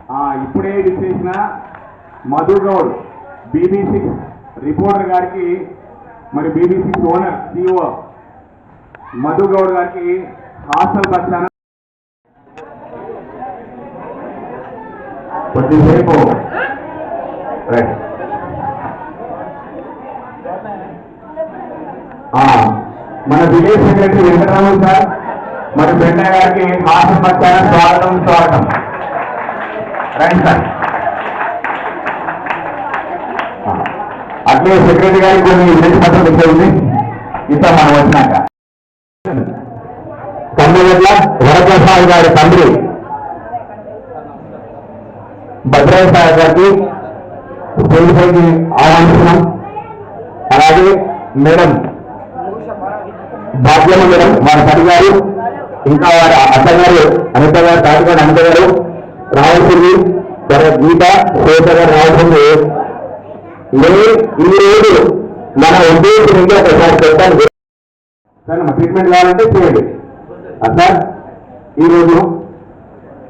ఇప్పుడే చేసిన Madhu Goud BBC reporter గారికి మరి BBC owner CEO Madhu Goud గారికి హాస్టల్ పక్షాన కొద్దిసేపు మన విలేజ్ సెక్రటరీ వెంకటరామన్ సార్ మరి బెండ గారికి హాస్టల్ పక్షాన స్వాగతం రండి సార్. అట్లే సెక్రటరీ గారికి కొన్ని విలేజ్ పత్రం ఉంది ఇస్తాం మనం వచ్చినాక. కన్నగడ్ల వరప్రసాద్ గారి తండ్రి భద్రయ్య సార్ గారికి స్టేజ్పైకి ఆహ్వానిస్తున్నాం. అలాగే మేడం భాగ్యమ్మ మేడం వారి తల్లి గారు, ఇంకా వారి అత్తగారు అనిత గారు, తాతగారు అనిత గారు రావాల్సింది, గీత శ్వేత గారు రావాల్సింది. ఈ రోజు మన ఉద్దేశం ఇంకా ఒకసారి చెప్పాను సార్, మన ట్రీట్మెంట్ కావాలంటే చేయండి సార్. ఈరోజు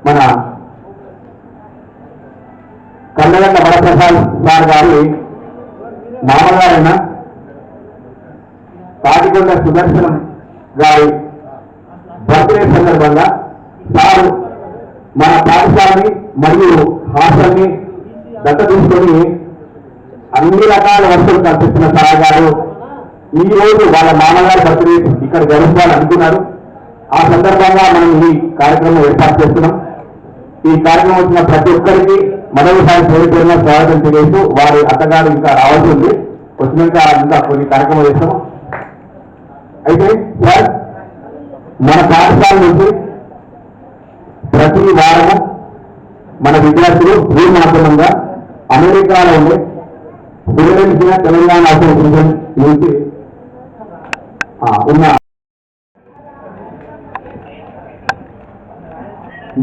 మన కన్నగడ్డ వరప్రసాద్ సార్ గారి మామగారైన తాటికొండ సుదర్శనం గారి బర్త్డే సందర్భంగా సార్ మన పాఠశాలని మరియు హాస్టల్ని దత్త తీసుకొని అన్ని రకాల వస్తువులు కల్పిస్తున్న సార్ గారు ఈ రోజు వాళ్ళ మామగారి బర్త్డే ఇక్కడ జరుపుకోవాలనుకున్నారు. ఆ సందర్భంగా మనం ఈ కార్యక్రమం ఏర్పాటు చేస్తున్నాం. ఈ కార్యక్రమం వచ్చిన ప్రతి ఒక్కరికి మరోసారి పేరున స్వాగతం తెలియజేస్తూ వారి అత్తగారు ఇంకా రావాల్సి ఉంది, వచ్చినాక ఇంకా కొన్ని కార్యక్రమాలు చేస్తాము. అయితే సార్ మన పాఠశాల నుంచి ప్రతి వారము మన విద్యార్థులు రూమ్ మాధ్యమంగా అమెరికాలో ఉండే ఫిలడెల్ఫియా తెలంగాణ అసోసియేషన్ నుంచి ఉన్న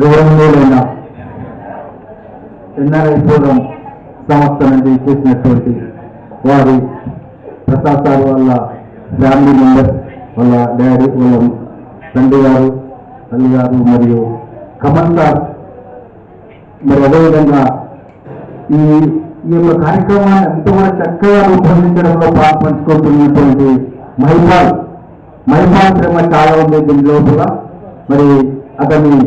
గౌరవనీయులైన ఎన్ఆర్ఐ ఫోరం సంస్థ నుండి చేసినటువంటి వారి ప్రసాద్ సార్ వాళ్ళ ఫ్యామిలీ మెంబర్స్, వాళ్ళ డాడీ, వాళ్ళ తండ్రి గారు, తల్లి గారు మరియు కమల్ సార్, మరి అదేవిధంగా ఈ యొక్క కార్యక్రమాన్ని ఎంతో కూడా చక్కగా రూపొందించడంలో పంచుకుంటున్నటువంటి మహిపాల్ శ్రమ చాలా ఉంది దీని లోపల. మరి అతన్ని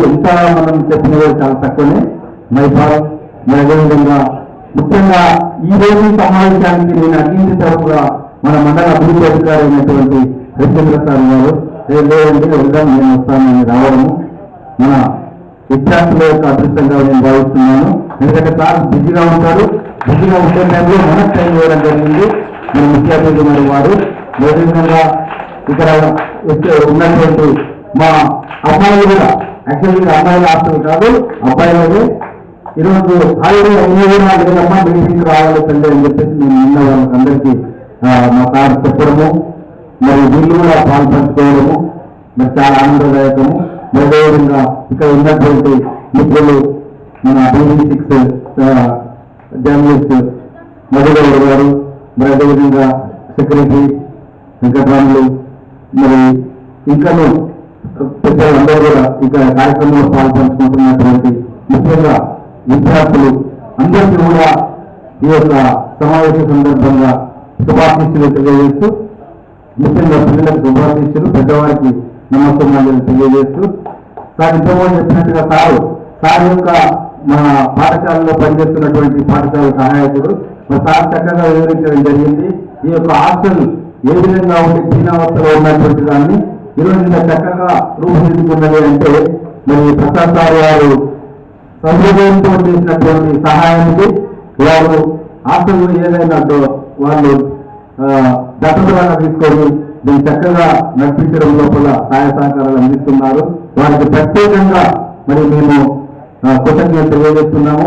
ఎంత మనం చెప్పిన చాలా తక్కువనే మహిపాల్. మరి అదేవిధంగా ముఖ్యంగా ఈ రోజు సమావేశానికి నేను అన్నింటి తరఫుగా మన మండల అభివృద్ధి అధికారి అయినటువంటి రవిచంద్ర సార్ గారు లేదండి వెళ్దాం నేను వస్తానని రావడము మన విద్యార్థుల యొక్క అదృష్టంగా నేను భావిస్తున్నాను. ఎందుకంటే సార్ బిజీగా ఉంటారు, బిజీగా ఉండే టైంలో మనకు టైం ఇవ్వడం జరిగింది. మన ముఖ్య అతిథి మరి వారు అదేవిధంగా ఇక్కడ ఉన్నటువంటి మా అమ్మాయిలు కూడా యాక్చువల్గా అమ్మాయిల హాస్టల్ కాదు అబ్బాయిలదే ఈరోజు హాయిగా లేదమ్మా మీటింగ్ రావాలి తల్లి అని చెప్పేసి మేము నిన్న వాళ్ళకి అందరికీ మా సార్ చెప్పడము, మరి వీళ్ళు కూడా పాల్పంచుకోవడము మరి చాలా ఆనందదాయకము. అదేవిధంగా ఇక్కడ ఉన్నటువంటి మిత్రులు మన BBC6 జర్నలిస్ట్ మధుగౌడ్ గారు, మరి అదేవిధంగా సెక్రటరీ వెంకటరాములు, మరి ఇంకా పెద్దలందరూ కూడా ఇక్కడ కార్యక్రమంలో పాల్పంచుకుంటున్నటువంటి ముఖ్యంగా విద్యార్థులు అందరికీ కూడా ఈ యొక్క సమావేశ సందర్భంగా శుభాశీస్సులు తెలియజేస్తూ, ముఖ్యంగా పిల్లలకు శుభాశీస్సులు, పెద్దవారికి నమస్కారాలు తెలియజేస్తూ, సార్ ఇంతకుముందు చెప్పినట్టుగా సార్ యొక్క మన పాఠశాలలో పనిచేస్తున్నటువంటి పాఠశాల సహాయకుడు సార్ చక్కగా వివరించడం జరిగింది. ఈ యొక్క హాస్టల్ ఏ విధంగా ఉండి చీనావస్థలో ఉన్నటువంటి దాన్ని ఈరోజు ఇంత చక్కగా రూపుదిద్దుకున్నది అంటే మరి ప్రసాద్ సార్ వారు సౌలభ్యంతో చేసినటువంటి సహాయానికి వారు హాస్టల్ ఏదైనా వాళ్ళు దత్తతగా తీసుకొని దీన్ని చక్కగా నడిపించడం లోపల సహాయ సహకారాలు అందిస్తున్నారు. వారికి ప్రత్యేకంగా మరి మేము కృతజ్ఞతలు తెలియజేస్తున్నాము.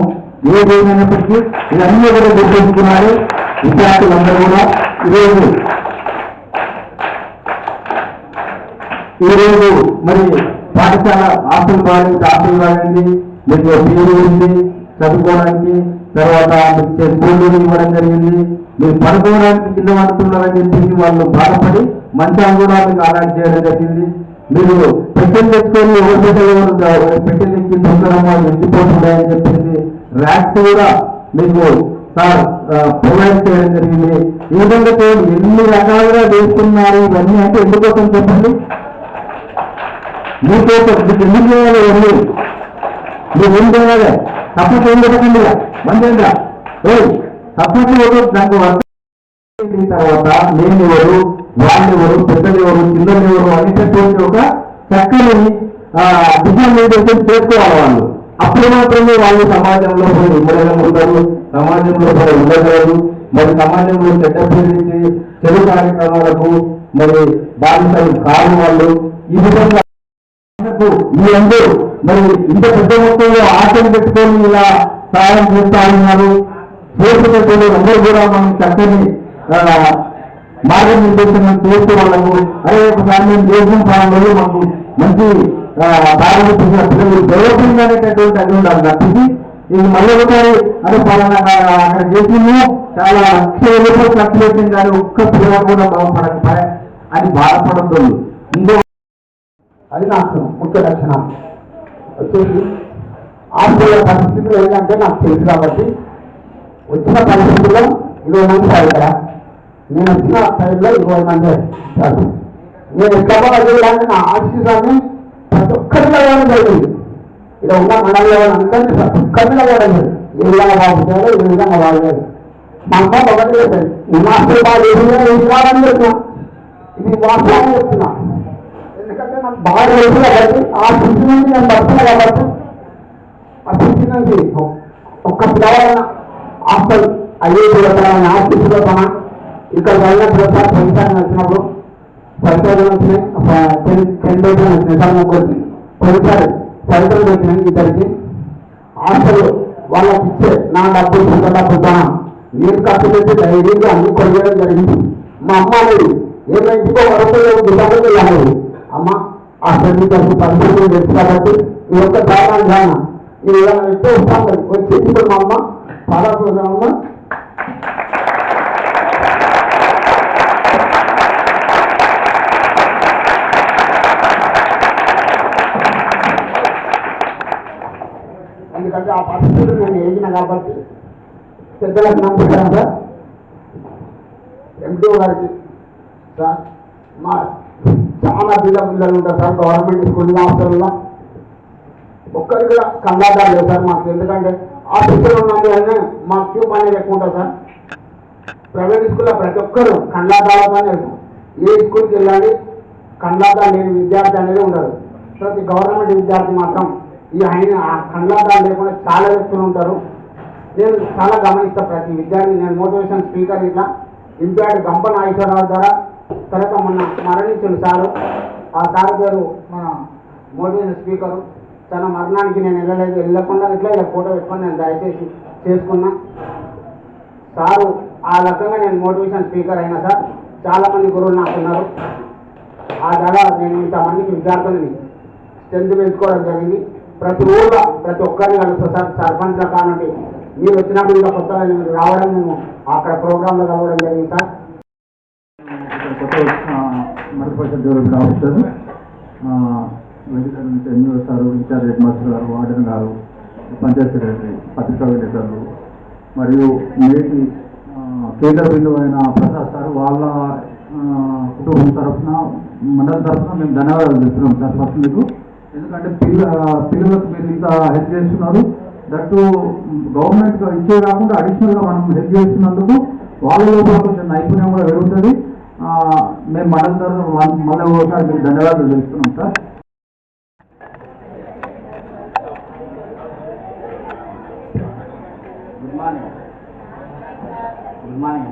ఏదైనప్పటికీ ఇవన్నీ కూడా గుర్తించుకున్నారు విద్యార్థులందరూ కూడా. ఈరోజు మరి పాఠశాల హాస్టల్ బాగుంది, మీకు ఫీజు ఉంది చదువుకోవడానికి, తర్వాత స్కూల్ ఇవ్వడం జరిగింది. మీరు పడుకోవడానికి కింద పడుతున్నారని చెప్పేసి వాళ్ళు బాధపడి మంచాలు కూడా మీకు అలాట్ చేయడం జరిగింది. మీరు పెట్టెలు తెచ్చుకొని ఎవరు పెట్టెలు ఎక్కి దొంగలమ్మ ఎక్కిపోతున్నాయని చెప్పేసి ర్యాక్స్ కూడా మీకు సార్ ప్రొవైడ్ చేయడం జరిగింది. ఈ విధంగా ఎన్ని రకాలుగా వేస్తున్నారు ఇవన్నీ అంటే ఎందుకోసం చెప్పండి, మీకోసం మీకు ఎందుకు చేయాలి ఇవన్నీ, మీరు ఏం చేయాలి? తప్పక ఏం పెట్టకండి, మంచిగా తప్పక దానికి తర్వాత నేను ఎవరు, వాళ్ళు ఎవరు, పెద్దలు ఎవరు, చిన్నలు ఎవరు అనేటటువంటి ఒక చక్కని డిజైన్ చేసుకోవాలి వాళ్ళు. అప్పుడు మాత్రమే వాళ్ళు సమాజంలో ఇమ్మడగలుగుతారు, సమాజంలో ఉండగలరు. మరి సమాజంలో చెడ్డ పేరించి చెడు కార్యక్రమాలకు మరి బాధితులు కాని వాళ్ళు ఈ విధంగా మీ అందరూ మరి ఇంత పెద్ద మొత్తంలో ఆశలు పెట్టుకొని ఇలా సహాయం చేస్తా ఉన్నారు. చేసినటువంటి అందరూ కూడా మనం చక్కని మార్గనిర్దేశనం చేస్తూ వాళ్ళకు అదే ఒకసారి మేము చేసిన ప్రాంతంలో మాకు మంచి ప్రారంభించిన పిల్లలు డెవలపింగ్ అనేటటువంటి అది ఉండాలి తప్పించి ఇది మళ్ళీ ఒకసారి అదే పలానా అక్కడ చేసింది చాలా లక్ష రూపాయలు ఖర్చు పెట్టింది కానీ ఒక్క పిల్లలు కూడా బాగుపడకపోయా అని బాధపడద్దు. ఇంకో అది నాకు ముఖ్య లక్షణం వచ్చేసి ఆస్తుల పరిస్థితులు ఏంటంటే నాకు తెలుసు కాబట్టి వచ్చిన పరిస్థితుల్లో 20 మంది సార్ ఇక్కడ, నేను వచ్చిన టైంలో 20 మంది సార్. నేను ఎక్కడ చేయడానికి నా ఆశీస్సాన్ని ప్రతి ఒక్కరిలో ఇవ్వడం జరిగింది. ఇక్కడ ఉన్న మండలిలో అందరినీ ప్రతి ఒక్కరిలో ఇవ్వడం జరిగింది. ఏ విధంగా బాగుంటారో ఏ విధంగా బాగులేదు. మా అమ్మ ఒకటి చెప్పారు, ఈ మాస్టర్ బాగా ఏది రావాలని చెప్తున్నా, ఇది వాస్తవం చెప్తున్నా. ఎందుకంటే నాకు బాగా తెలుసు కాబట్టి ఆ స్థితి నుంచి నేను పడుతున్నా కాబట్టి ఆ స్థితి నుంచి ఒక్క పిల్లవాళ్ళ హాస్టల్ ఐఐటీ హాస్పిటల్లో తన ఇక్కడ వెళ్ళినప్పుడు సార్ ఫలితాన్ని వచ్చినప్పుడు ఫలితాలు వచ్చినాయి, 10 డేస్ వచ్చినాయి సార్ ముగ్గురికి. కొన్నిసారి ఫలితాలు వచ్చినాయి ఇద్దరికి. హాస్టల్ వాళ్ళకి ఇచ్చే నా డబ్బులు సొంత డబ్బులు తన నేను ఖర్చు పెట్టి ధైర్యంగా అన్ని కొనియడం జరిగింది. మా అమ్మ అనేది ఏమైనా ఇంటికో వరకు దుకాణం వెళ్ళాలి, అమ్మ హాస్టల్ మీకు పరిస్థితులు తెలుసు కాబట్టి ఈ యొక్క దాదాపు ఈ విధంగా ఎప్పుడూ వస్తాను వచ్చి ఇప్పుడు మా అమ్మ పాదాపూర్వకమ్మ ఎందుకంటే ఆ పరిస్థితులు నేను ఎదిగిన కాబట్టి పెద్దలకు నమ్ముతాను సార్. ఎంపీ గారికి సార్ మా చాలా పిల్లలు ఉంటారు సార్ గవర్నమెంట్ స్కూల్ హాస్టల్లో ఒక్కరికి కూడా కంగారు లేదు సార్ మాకు. ఎందుకంటే ఆఫీసులో ఉన్నందువల్లనే మా క్యూబ్ అనేది ఎక్కువ ఉంటుంది సార్. ప్రైవేట్ స్కూల్లో ప్రతి ఒక్కరు కండ్లాదాలతోనే ఏ స్కూల్కి వెళ్ళాలి కండ్లాదా లేని విద్యార్థి అనేది ఉండదు. ప్రతి గవర్నమెంట్ విద్యార్థి మాత్రం ఈ ఆయన కండ్లాదా లేకుండా చాలా వ్యక్తులు ఉంటారు. నేను చాలా గమనిస్తా ప్రతి విద్యార్థి. నేను మోటివేషన్ స్పీకర్ ఇట్లా ఇంపాక్ట్ గంప నాగేశ్వరరావు ద్వారా తర్వాత మొన్న మరణించిన సారు, ఆ సార్ పేరు మన మోటివేషన్ స్పీకరు. తన మరణానికి నేను వెళ్ళకుండా ఇట్లా ఇలా ఫోటో పెట్టుకొని నేను దయచేసి చేసుకున్నా. సారు ఆ రకంగా నేను మోటివేషన్ స్పీకర్ అయినా సార్. చాలామంది గురువులు నాకు ఉన్నారు. ఆ ద్వారా నేను ఇంతమందికి విద్యార్థులని స్ట్రెంత్ పెంచుకోవడం జరిగింది. ప్రతి ఊళ్ళో ప్రతి ఒక్కరిని కలుస్తా సార్. సర్పంచ్ల కానుండి మీరు వచ్చినప్పుడు ఇంకా కొత్తగా మీరు రావడం మేము అక్కడ ప్రోగ్రాంలో కలవడం జరిగింది సార్. ఎన్యూ సారు, ఇన్ఛార్జ్ హెడ్ మాస్టర్ గారు, వార్డెన్ గారు, పంచాయత్ సెక్రటరీ, పత్రికా విలేకరులు మరియు నేటి కేంద్ర బిందువు అయిన ప్రసాద్ సార్ వాళ్ళ కుటుంబం తరఫున మండలి తరఫున మేము ధన్యవాదాలు చెప్తున్నాం సార్ ఫస్ట్ మీకు. ఎందుకంటే పిల్లలకు మీరు ఇంత హెల్ప్ చేస్తున్నారు. దట్టు గవర్నమెంట్ ఇచ్చే కాకుండా అడిషనల్గా మనం హెల్ప్ చేస్తున్నందుకు వాళ్ళ లోపల కొంచెం నైపుణ్యం కూడా పెరుగుతుంది. మేము మండలి తరఫున మళ్ళీ ఒకసారి మీకు ధన్యవాదాలు తెలుస్తున్నాం సార్. గుడ్ మార్నింగ్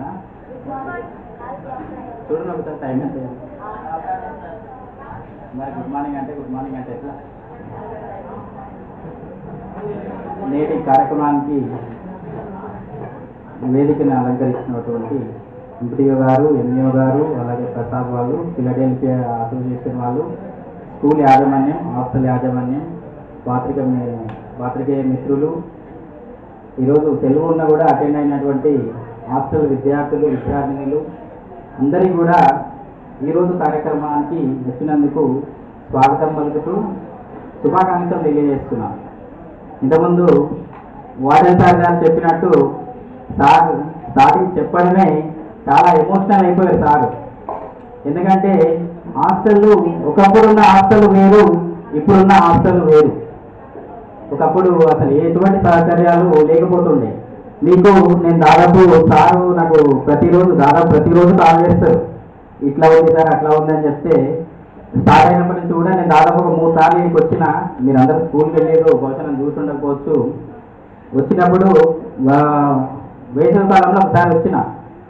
చూడండి ఒకసారి టైం ఎంత మరి గుడ్ మార్నింగ్ అంటే ఎట్లా? నేటి కార్యక్రమానికి వేదికను అలంకరించినటువంటి ఎంపీఓ గారు, ఎంఈఓ గారు, అలాగే ప్రసాద్ వాళ్ళు, ఫిలడెల్ఫియా అసోసియేషన్ వాళ్ళు, స్కూల్ యాజమాన్యం, హాస్టల్ యాజమాన్యం, పాత్రికేయ మిత్రులు, ఈరోజు సెలవు ఉన్న కూడా అటెండ్ అయినటువంటి హాస్టల్ విద్యార్థులు, విద్యార్థినులు అందరికీ కూడా ఈరోజు కార్యక్రమానికి వచ్చినందుకు స్వాగతం పలుకుతూ శుభాకాంక్షలు తెలియజేస్తున్నాను. ఇంతకుముందు వార్డెన్ సార్ గారు చెప్పినట్టు సార్ స్టార్టింగ్ చెప్పడమే చాలా ఎమోషనల్ అయిపోయారు సార్. ఎందుకంటే హాస్టళ్ళు ఒకప్పుడున్న హాస్టల్ వేరు, ఇప్పుడున్న హాస్టల్ వేరు. ఒకప్పుడు అసలు ఎటువంటి సౌకర్యాలు లేకపోతుండే. మీకు నేను దాదాపు సారు నాకు ప్రతిరోజు కాల్ చేస్తారు, ఇట్లా ఉంది సార్ అట్లా ఉంది అని చెప్తే స్టార్ట్ అయినప్పటి నుంచి కూడా నేను దాదాపు ఒక 3 సార్లు ఇంటికి వచ్చిన. మీరు అందరూ స్కూల్కి వెళ్ళేది బహుశా నన్ను చూస్తుండకపోవచ్చు. వచ్చినప్పుడు వేసవి కాలంలో ఒకసారి వచ్చిన,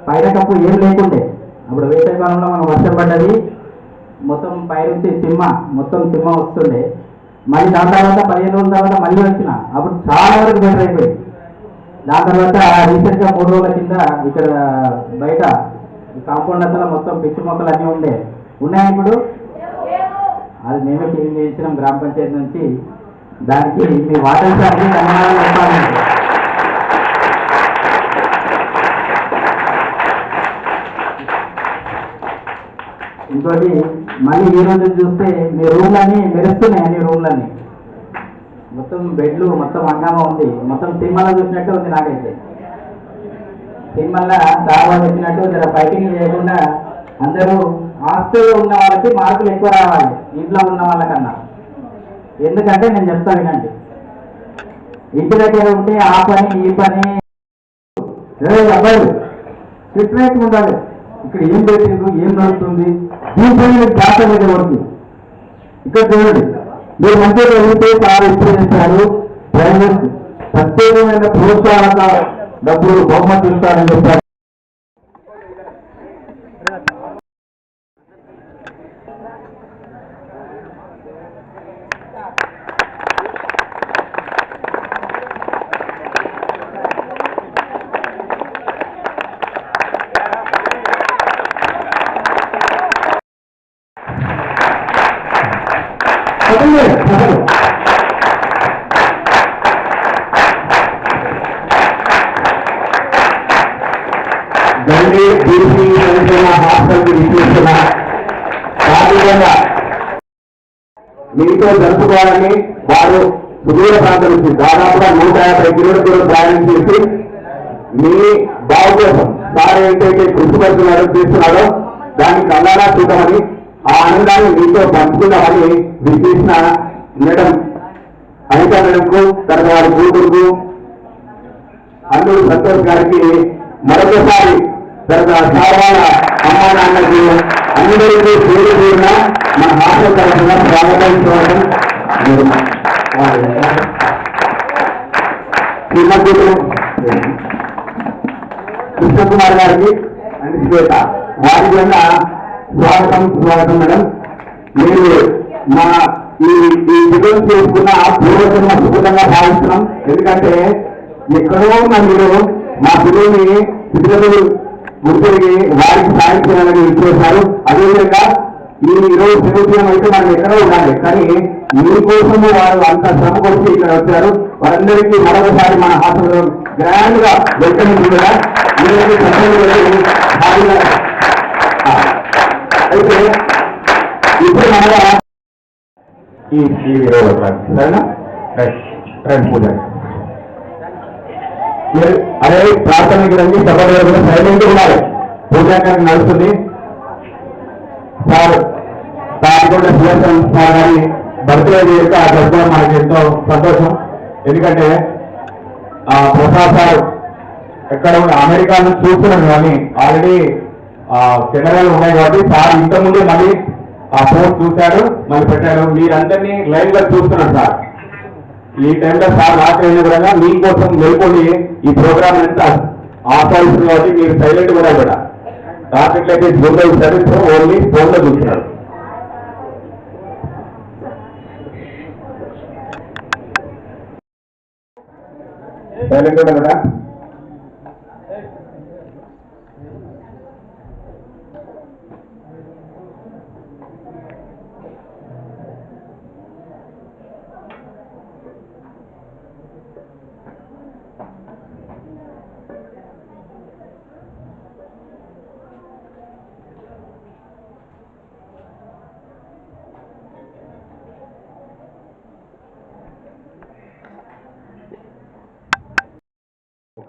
పైన కప్పు ఏం లేకుండే. అప్పుడు వేసవి కాలంలో మనం వర్షం పడ్డది, మొత్తం పైనుంచి మొత్తం సిమ్మ వస్తుండే. మళ్ళీ దాని తర్వాత 15 రోజుల తర్వాత మళ్ళీ వచ్చిన, అప్పుడు చాలా వరకు బెటర్ అయిపోయింది. దాని తర్వాత రీసెంట్గా 3 రోజుల కింద ఇక్కడ బయట కాంపౌండ్ అంతా మొత్తం పిచ్చి మొక్కలు అన్నీ ఉన్నాయి. ఇప్పుడు అది మేమే క్లీన్ చేయించినాం గ్రామ పంచాయతీ నుంచి. దానికి మీ వాటర్ సార్కి ధన్యవాదాలు చెప్పాలండి. ఇంకోటి మళ్ళీ ఈ రోజు చూస్తే మీ రూమ్లన్నీ మెరుస్తున్నాయి. అన్ని రూమ్లన్నీ మొత్తం బెడ్లు మొత్తం హంగామా ఉంది. మొత్తం సినిమాలో చూసినట్టు ఉంది నాకైతే. సినిమాలో దావా వచ్చినట్టు జర ఫైటింగ్ చేయకుండా అందరూ హాస్టల్లో ఉన్న వాళ్ళకి మార్కులు ఎక్కువ రావాలి ఇంట్లో ఉన్న వాళ్ళకన్నా. ఎందుకంటే నేను చెప్తా వినండి, ఇంటి దగ్గర ఉంటే ఆ పని ఈ పని అబ్బాయిలు సిట్రేట్ ఉండాలి. ఇక్కడ ఏం పెట్టింది, ఏం నడుస్తుంది, దీనిపైన జాతర మీద వరకు ఇక్కడ చూడండి. మీరు మంచిగా చదివితే సార్ ఎప్పుడు చేస్తారు, ప్రైవేట్ ప్రత్యేకమైన ప్రోత్సాహక డబ్బులు బహుమతి ఇస్తారని చెప్పారు. గల్లీ బీసీ సంక్షేమ హాస్టల్ విశ్లేషణ సాధారణంగా మీతో జరుపుకోవాలని వారు సుదూర ప్రాంతం నుంచి దాదాపుగా 150 కిలోమీటర్ల ప్రయాణం చేసి మీ బాగు కోసం సార్ ఏంటైతే కృషి పడుతున్నారో చేస్తున్నారో దాన్ని కళ్ళారా చూద్దామని, ఆ ఆనందాన్ని మీతో పంచుకుందామని విశ్లేషణ మేడం అనిత మేడంకు, తర్వాత వారి కూతురుకు అల్లుడు సంతోష్ గారికి మరొకసారి తర్వాత సార్వాల అమ్మా నాన్నకి అందరికీ పేరు పేరున మన హాస్టల్ తరఫున స్వాగతం. శ్రీమతులు కృష్ణకుమార్ గారికి అండ్ శ్వేత వారి వల్ల స్వాగతం మేడం. మీరు మా ఈ విజయం చేసుకున్న పూర్వజన్మ సుఖంగా భావిస్తున్నాం. ఎందుకంటే ఎక్కడో ఉన్న మీరు మా పిల్లలు గుర్తుడికి వారికి సాయం చేయాలని ఇచ్చేశారు. అదేవిధంగా ఈ రోజు ప్రభుత్వం అయితే మనం ఎక్కడో ఉండాలి, కానీ మీకోసము వారు అంత శ్రమ కొట్టి ఇక్కడ వచ్చారు. వారందరికీ మరొకసారి మన హాస్టల్లో గ్రాండ్ గా వెల్కమ్ కూడా అయితే ఇప్పుడు మన ఈ సరేనా పూజ అదే ప్రాథమిక రంగి సభలో కూడా సైలెంట్ ఉండాలి. పూజాకారం నడుస్తుంది. సార్ తాటికొండ సుదర్శన్ సార్ గారి బర్త్డే యొక్క ఆ జరుపుకోవడం మనకి ఎంతో సంతోషం. ఎందుకంటే ప్రసాద్ సార్ ఎక్కడ అమెరికా నుంచి చూస్తున్నాను, కానీ ఆల్రెడీ కెమెరాలు ఉన్నాయి కాబట్టి సార్ ఇంతకుముందే మళ్ళీ ఆ పోస్ట్ చూశారు, మళ్ళీ పెట్టారు. మీరందరినీ లైవ్ గా చూస్తున్నారు సార్. ఈ టైంలో సార్ రాత్రి అయిన కూడా మీకోసం వెళ్ళిపోయి ఈ ప్రోగ్రామ్ అంతా ఆస్వాదిస్తుంది కాబట్టి మీరు సైలెంట్ కూడా కూడా రాత్రిట్లయితే జూమ్లో చూస్తారు, ఇప్పుడు ఓన్లీ ఫోన్లో చూస్తున్నారు. సైలెంట్ కూడా కదా.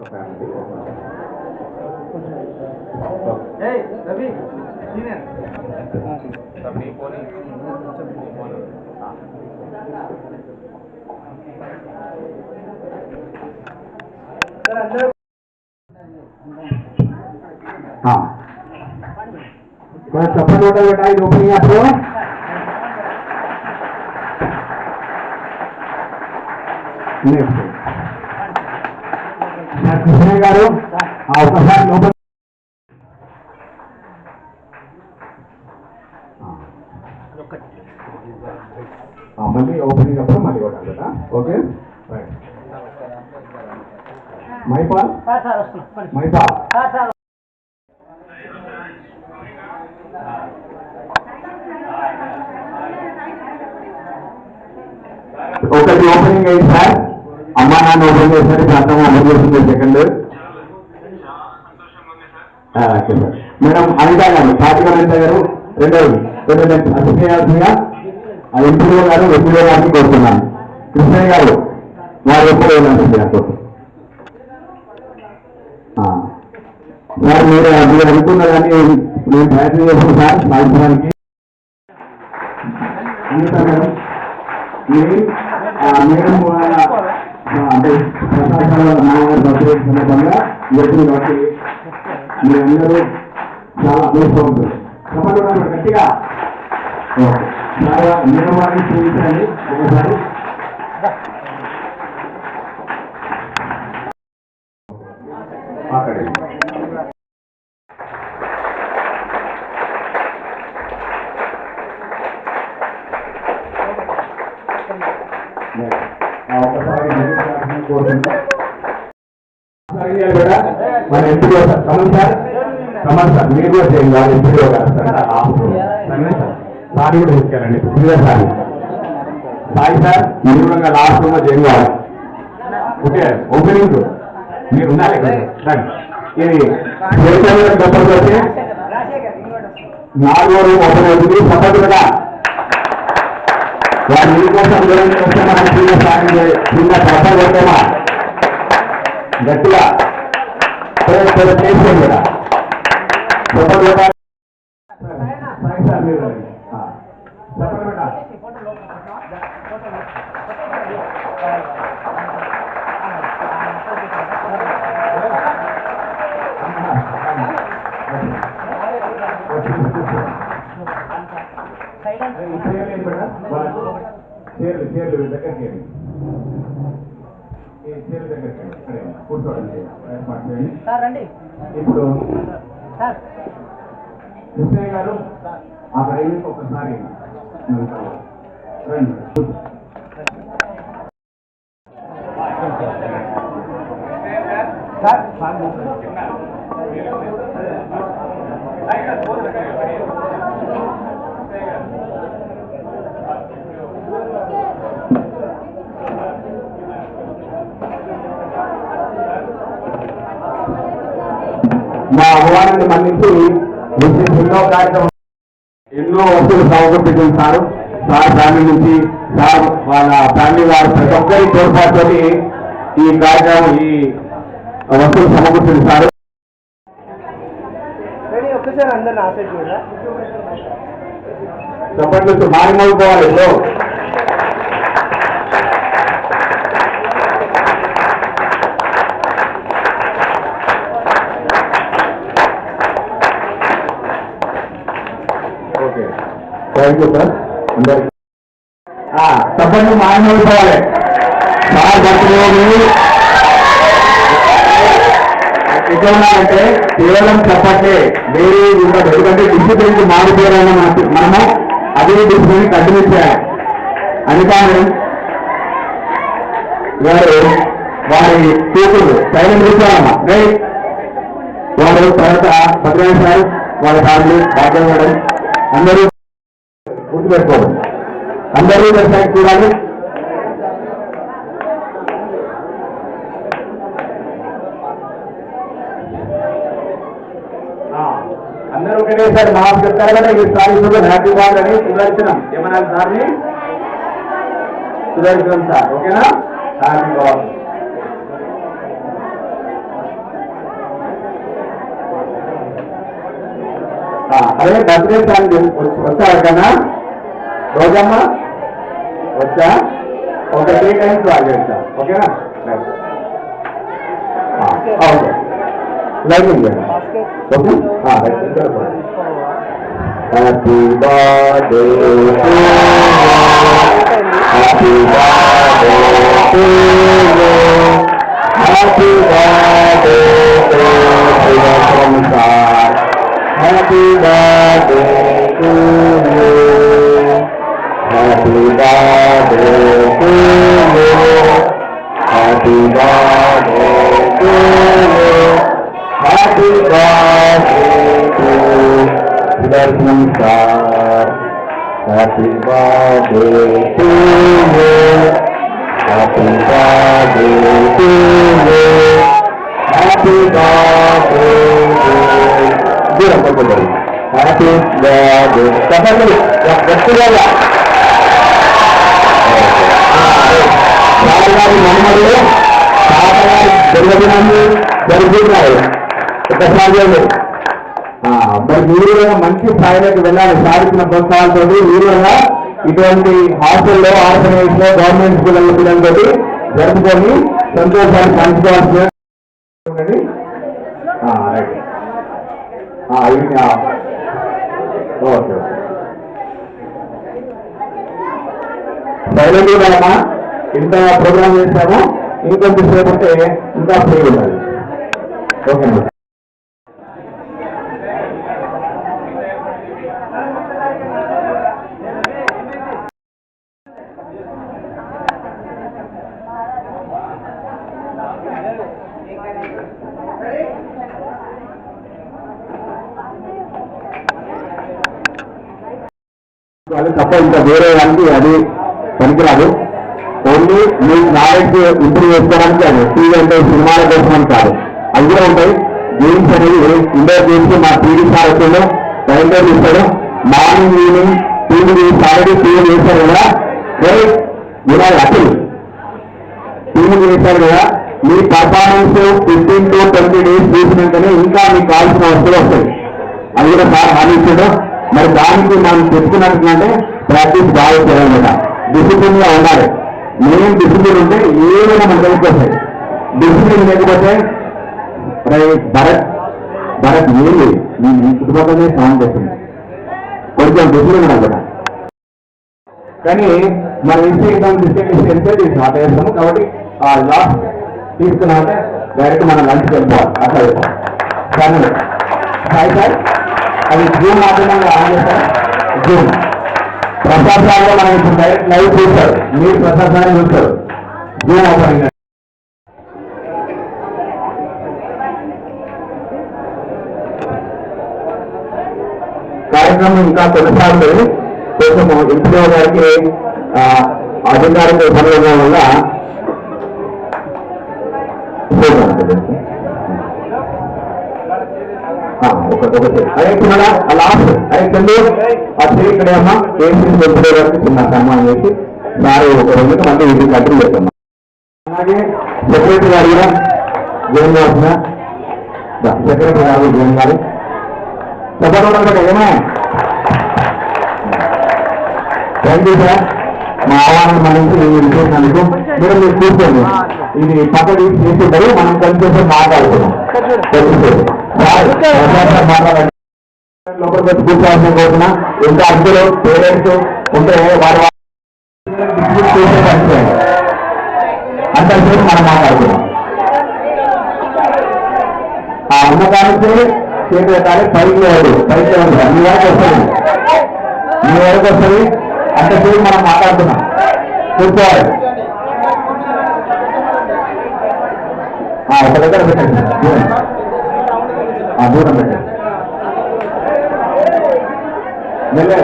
ఫ్యామిలీ. చెప్పండి బేటా, ఇది ఓపెనింగ్ అప్పుడు కృష్ణ గారు ఒకసారి లోపల మళ్ళీ ఓపెనింగ్ అప్పుడు మళ్ళీ కొట్టాలి కదా. Okay right. మైపాల్ ఒకటి ఓపెనింగ్ అయింది సార్. అమ్మా నాన్న ఓపెన్ చేశారు, ప్రాంతం ఓపెన్ చేసింది సెకండ్. మేడం అనిత గారు, సాధిక అనిత గారు రెండవది అసిస్ట్ చేయాల్సిందిగా ఎంపీఓ గారు ఎంపీఓ గారిని కోరుతున్నాను. కృష్ణయ్య గారు వారు ఎప్పుడు వెళ్ళాల్సింది కోరుతున్నాను. సార్ మీరు అనుకున్న దాన్ని నేను ప్రయత్నం చేస్తాను సార్ సాధించడానికి. అనిత మేడం మేడం అంటే ప్రసాదాల సందర్భంగా వచ్చింది కాబట్టి మీరందరూ చాలా అదృష్టం ఉంటుంది. చెప్పండి గట్టిగా మేడం వారిని చూపించండి ఒకసారి. మన ఎంపీఓ సార్ కమల్ సార్ మీరు కూడా చేయండి. వాళ్ళు ఎంపీఓ గారు సార్ కూడా తీసుకెళ్ళండి. సాయి సార్ మీరు కూడా లాస్ట్ రూమ్ చేయండి. ఓకే ఓపెనింగ్ మీరు ఉండాలి. ఇది గొప్పకి వచ్చి 4వ రూమ్ ఓపెన్ అవుతుంది. సపోర్టుగా వారి మీకోసం వస్తే మనం చిన్న సపోర్ట్ కొట్టేమా గట్టిగా చేసుకోండి కదా. సపోర్ట్ కొట్టాలి. చీరలు దగ్గరికి కూర్చోండి. ఇప్పుడు కృష్ణయ్య గారు ఆ రైలు ఒకసారి రండి. మా అమ్మవారిని మన్నించి ఎన్నో కార్యక్రమం ఎన్నో వస్తువులు సమకూర్పించింది సార్. సార్ ఫ్యామిలీ నుంచి సార్ వాళ్ళ ఫ్యామిలీ వారు ప్రతి ఒక్కరి తోడ్పాటుతో ఈ కార్యక్రమం ఈ వస్తువులు సమకూర్చింది సార్. చెప్పండి మారిమోడుకోవాలి. Thank you sir. అందరికి తప్పని మారిపోవాలి. సార్ బర్త్డే ఎట్లా ఉన్నారంటే కేవలం చెప్పట్లే వేరే ఉండదు. ఎందుకంటే డిసిప్లిన్ మారిపోయాలని మనము అదే డిసిప్లిన్ కంటిన్యూ చేయాలి. అందుకని వారు వారి కూతురు సైలెంట్ కూర్చోవాలమ్మా. రైట్. వారు తర్వాత భద్రాయి సార్ వాళ్ళ ఫ్యామిలీ భాగ్యం మేడం అందరూ గుర్తుపెట్టుకోవాలి. అందరూ దర్శనం చూడాలి. అందరూ ఒకటేసారి మాకు చెప్తారు కదా ఈ సారి హ్యాపీ బాల్ అని సుదర్శనం ఏమన్నా సార్ని సుదర్శనం సార్. ఓకేనా? Happy ball. అదే బర్త్డే సాంగ్ వచ్చా ఎవరికైనా? రోజమ్మా వచ్చా? ఒక 3 times బాగా చేస్తా. ఓకేనా? ఓకే లైటింగ్ చేయండి. Okay happy birthday happy birthday happy birthday happy birthday to you happy birthday to you happy birthday to you happy birthday to Sudarshanam sir happy birthday to you happy birthday to you happy birthday దూరం పడుతుంది happy birthday చెప్పండి గట్టిగా రాజుగారి మమ్మల్ని తాతగారి జన్మదినాన్ని జరుపుకుంటున్నారు. ఒకసారి మరి మీరు కూడా మంచి స్థాయిలోకి వెళ్ళాలి. సాధించిన ప్రోత్సాహాలతో మీరు కూడా ఇటువంటి హాస్టల్లో ఆర్గనైజ్ లో గవర్నమెంట్ స్కూళ్ళ పిల్లలతో జరుపుకొని సంతోషాన్ని పంచుకోవాల్సిన ఓకే సైలెంట్ కూడా ఇంత ప్రోగ్రామ్ చేస్తాము. ఇంకొంచెం సేపు ఉంటే ఇంకా ఫ్రీ ఉండాలి. ఓకే అది తప్ప ఇంకా వేరే దానికి అది పనికిరాదు. ఓన్లీ మీ నాలెడ్జ్ ఇంప్రూవ్ చేసుకోవడానికి అది టీవీ అంటే సినిమాల కోసం అని కాదు, అవి కూడా ఉంటాయి. గేమ్స్ అనేవి ఇండోర్ గేమ్స్ మా టీవీ సార్ వచ్చాడు, టైంటైల్ ఇస్తాడు. Morning evening TV already TV చేశారు కదా, వినాలి అసలు టీవీ చేశారు కదా. మీ పర్ఫార్మెన్స్ 15 to 20 days చూసినాకనే ఇంకా మీకు కావాల్సిన వస్తువులు వస్తాయి. అది కూడా సార్ హామీ ఇచ్చాడు. మరి దానికి మనం తెచ్చుకున్నట్టుంటే ప్రాక్టీస్ బాగా చేయాలన్నమాట. డిసిప్లిన్ గా ఉండాలి. మెయిన్ డిసిప్లిన్ ఉంటే ఏమైనా మనకు వెళ్ళిపోతాయి. డిసిప్లిన్ లేకపోతే భరత్ ఏమి మీ చుట్టుపక్కలనే సౌండ్ చేస్తుంది. కొంచెం డిసిప్లిన్ ఉండాలి. కానీ మన ఇన్స్టిట్యూట్ స్టార్ట్ చేస్తాము కాబట్టి లాస్ట్ తీసుకున్నామంటే డైరెక్ట్ మనం లంచ్కి వెళ్ళిపోవాలి. అట్లా వెళ్ళిపోవాలి. సాయి సార్ అది జూమ్ మాధ్యమంగా ఆన్ చేస్తారు. జూమ్ ప్రసాద్ సార్ మనం ఇప్పుడు డైరెక్ట్ లైవ్ చూస్తారు. మీరు ప్రసాద్ సార్ చూస్తారు. జూమ్ ఓపెన్ కార్యక్రమం ఇంకా కొనసాగుతుంది. కొంచెం ఎంపీఓ గారికి అధికారిక పనులు ఉండడం వల్ల లాస్ట్ చెందు ఆ చేయి ఇక్కడ అమ్మా కేసీ ఎంపీఓ గారికి చిన్న సన్మానం చేసి సార్ ఒక 2 మంది ఇంటికి కంట్రీ చేస్తాం. అలాగే సెక్రటరీ గారు కూడా జగన్ గారు సెక్రటరీ గారు జగన్ గారు చెప్పడం ఏమా థ్యాంక్ యూ సార్. మా ఆహ్వానం మనించి నేను చేసినందుకు మీరు కూర్చోండి. ఇది పక్కకి చేసేటప్పుడు మనం కొంచెం మాట్లాడుతున్నాం. మాట్లాడండి లోపలికి వచ్చి కూర్చోవాల్సిన కోరుతున్నా. ఇంకా అందులో పేరెంట్స్ ఉంటే వారి చేసేది అంతసేపు మనం మాట్లాడుతున్నాం. ఆ ఉన్న కానిస్తే చేతి పెట్టాలి. పైకి లేదు పైకి లేదు మీ వరకు వస్తుంది. మీ వరకు వస్తుంది అంతసేపు మనం మాట్లాడుతున్నాం. కూర్చోవాలి. ఒక దగ్గర పెట్టండి. దూరం పెట్టండి. మెల్లగా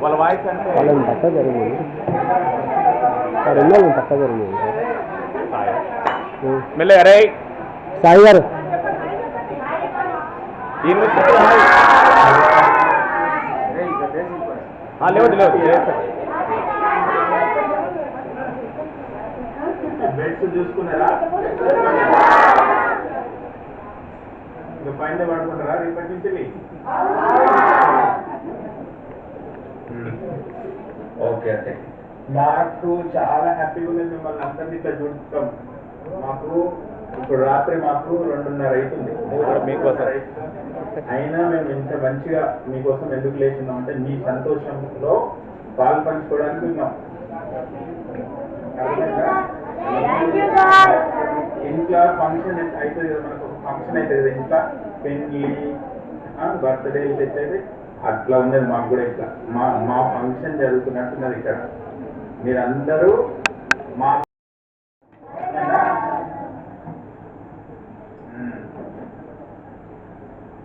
వాళ్ళ వాయిస్ అంటే వాళ్ళని పక్క జరిగింది రెండో పక్క జరిగింది. మెల్ల అరే సాయి గారు లేవద్దు స్పెట్స్ చూసుకున్నారా? ఇంకా పైన పడుకుంటారా రేపటి నుంచి? ఓకే అంటే మాకు చాలా హ్యాపీగా ఉంది మిమ్మల్ని అందరినీ ఇట్లా చూస్తాం. మాకు ఇప్పుడు రాత్రి మాకు 2:30 అవుతుంది. మీకోసం అయినా మేము ఇంత మంచిగా మీకోసం ఎందుకు లేచినాం అంటే మీ సంతోషంలో పాలు పంచుకోవడానికి ఉన్నాం. ఇంట్లో ఫంక్షన్ అవుతుంది కదా, మనకు ఫంక్షన్ అవుతుంది కదా ఇంట్లో, పెళ్లి బర్త్డే సెట్ అయితే అట్లా ఉన్నది మాకు కూడా. ఇట్లా మా ఫంక్షన్ జరుగుతున్నట్టున్నది ఇక్కడ. మీరందరూ మా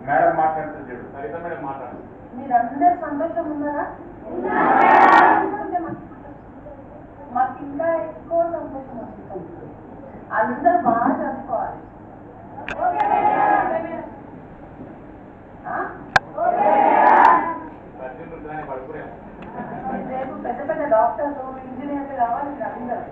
మేడం మాట్లాడుతుంది చూడు, సరిత మేడం మాట్లాడు. మీరందరూ సంతోషం ఉన్నారా? మాకు ఇంకా ఎక్కువ సంతోషం వస్తుంది. అందరూ బాగా చదువుకోవాలి. రేపు పెద్ద పెద్ద డాక్టర్లు, ఇంజనీర్లు కావాలి మీరు అందరూ.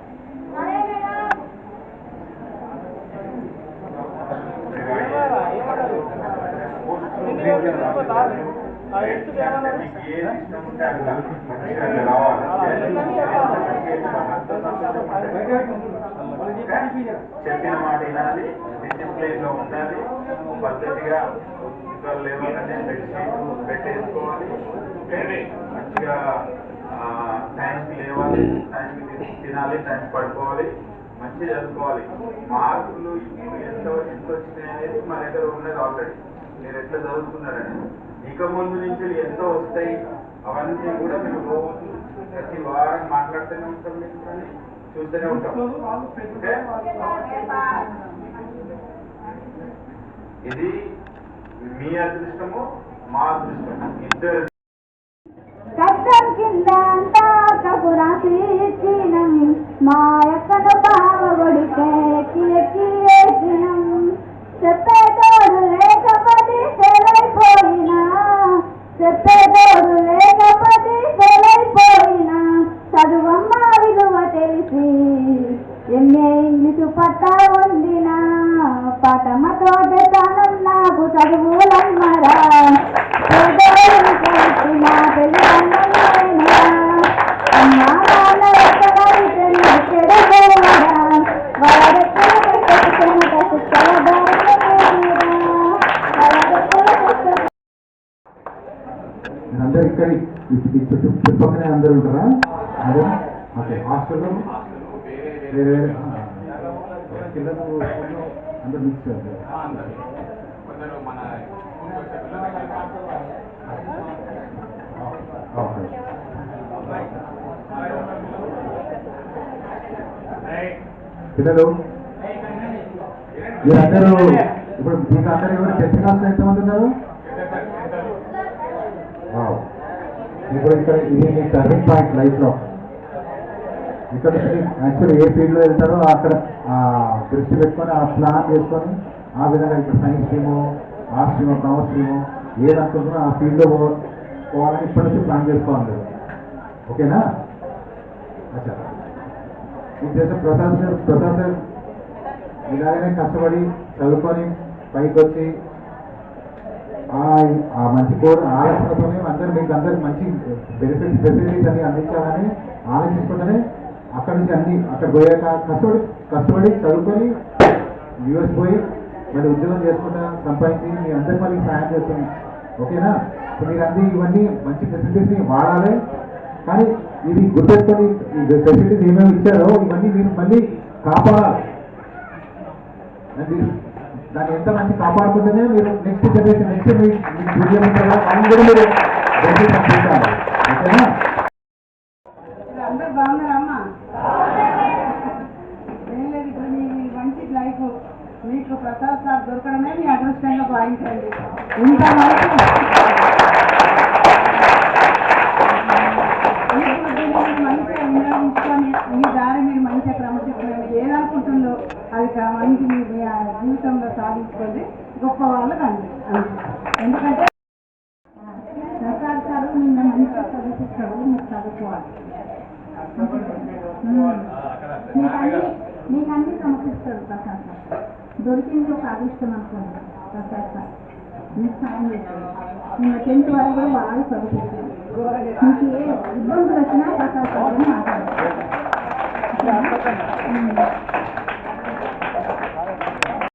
చెప్పిన మాట వినాలి, డిసిప్లైన్ లో ఉండాలి, పద్ధతిగా లేవాలంటే బెడ్షీట్ పెట్టేసుకోవాలి, మంచిగా టైంకి లేవాలి, టైంకి తినాలి, టైంకి పడుకోవాలి, మంచిగా చదువుకోవాలి. మార్కులు ఎంత వచ్చినాయి అనేది మా దగ్గర ఉన్నది ఆల్రెడీ. మీరు ఎట్లా చదువుతున్నారని ఇక ముందు నుంచి ఎంతో వస్తాయి. అవన్నీ కూడా మేము రోజు ప్రతి వారం మాట్లాడుతూనే ఉంటాం, మీకు కానీ చూస్తూనే ఉంటాం. ఇది మీ అదృష్టము, మా అదృష్టము ఇద్దరు. కట్టం కింద అంతా కబురాసి ఇచ్చినం, మా యొక్కను బావగొడితే ఎక్కి వేసినం. చెప్పేటోడు లేకపోతే సెలైపోయినా, చెప్పేటోడు లేకపోతే సెలైపోయినా, చదువమ్మ విలువ తెలిసి ఎంఏ ఇంగ్లీషు పట్టా ఉందినా, పాఠమతో దేశానం నాకు చదువులమ్మరా, పేదోళ్ళని కలిసిన పెళ్ళి అన్నయ్యనా, అమ్మా నాన్న ఎక్కడైతే చెడగోడా, వాళ్ళెక్కడ అందరు ఇక్కడ చుట్టుపక్కనే అందరు ఉంటారా? అదే ఓకే. హాస్టల్లో వేరే వేరే పిల్లలు అందరు మిక్స్ అవుతారు. పిల్లలు మీరందరూ ఇప్పుడు మీకు అందరూ ఎవరు 10th క్లాస్లో ఎంతమంది ఉన్నారు? ఇప్పుడు ఇక్కడ ఇది మీ టర్నింగ్ పాయింట్ లైఫ్లో. ఇక్కడ యాక్చువల్లీ ఏ ఫీల్డ్లో వెళ్తారో అక్కడ దృష్టి పెట్టుకొని ఆ ప్లాన్ చేసుకొని ఆ విధంగా ఇక్కడ science stream, arts stream, commerce stream ఏదనుకుంటున్నా ఆ ఫీల్డ్లో పోవాలని ఇప్పటి నుంచి ప్లాన్ చేసుకోవాలి. ఓకేనా? అచ్చా, మీకు చేసే ప్రసాద్ సార్ ఇలాగనే కష్టపడి చదువుకొని పైకి వచ్చి ఆ మంచి కోర్ ఆలోచనతోనే మీకు అందరికి మంచి బెనిఫిట్స్ ఫెసిలిటీస్ అన్ని అందించాలని ఆలోచించుకుంటేనే అక్కడి నుంచి అన్ని అక్కడ పోయాక కష్టపడి చదువుకొని యూఎస్ పోయి మళ్ళీ ఉద్యోగం చేసుకుంటా సంపాదించి మీ అందరికి మళ్ళీ సాయం చేస్తుంది. ఓకేనా? సో మీరు అన్ని ఇవన్నీ మంచి ఫెసిలిటీస్ని వాడాలి. కానీ ఇది గుర్తెట్టుకొని ఈ ఫెసిలిటీస్ ఏమేమి ఇచ్చారో ఇవన్నీ మీరు మళ్ళీ కాపాడాలి. దాన్ని ఎంత మంచి కాపాడుకుంటేనే మీరు నెక్స్ట్ జనరేషన్ నెక్స్ట్ మీ ఉద్యోగం వాళ్ళు కూడా మీరు పంపిస్తారు. ఓకేనా? అందరూ బాగున్నారమ్మా? ఏం లేదు, ఇప్పుడు మీ మంచి లైఫ్ మీకు ప్రసాద్ సార్ దొరకడమే మీ అదృష్టంగా భావించండి. ఇంత మంచిగా వినియోగించుకొని మీ దారి మీరు మంచిగా క్రమశిక్షణ ఏదనుకుంటుందో అది మంచి మీ జీవితంలో సాధించుకోండి, గొప్ప వాళ్ళు కండి. ఎందుకంటే ప్రసాద్ సార్ నిన్న మంచిగా చదివిస్తాడు, మీరు చదువుకోవాలి. మీకు అన్ని మీకు అన్ని సమకూరుస్తాడు ప్రసాద్ సార్. దొరికింది ఒక అదృష్టం అనుకోండి ప్రసాద్ సార్. మీకు సాయం చేస్తాడు. నిన్న 10th వరకు కూడా బాగా చదువుకుంటాడు. మీకు ఏ ఇబ్బందులు వచ్చినా ప్రసాద్ సార్ మాట్లాడతారు.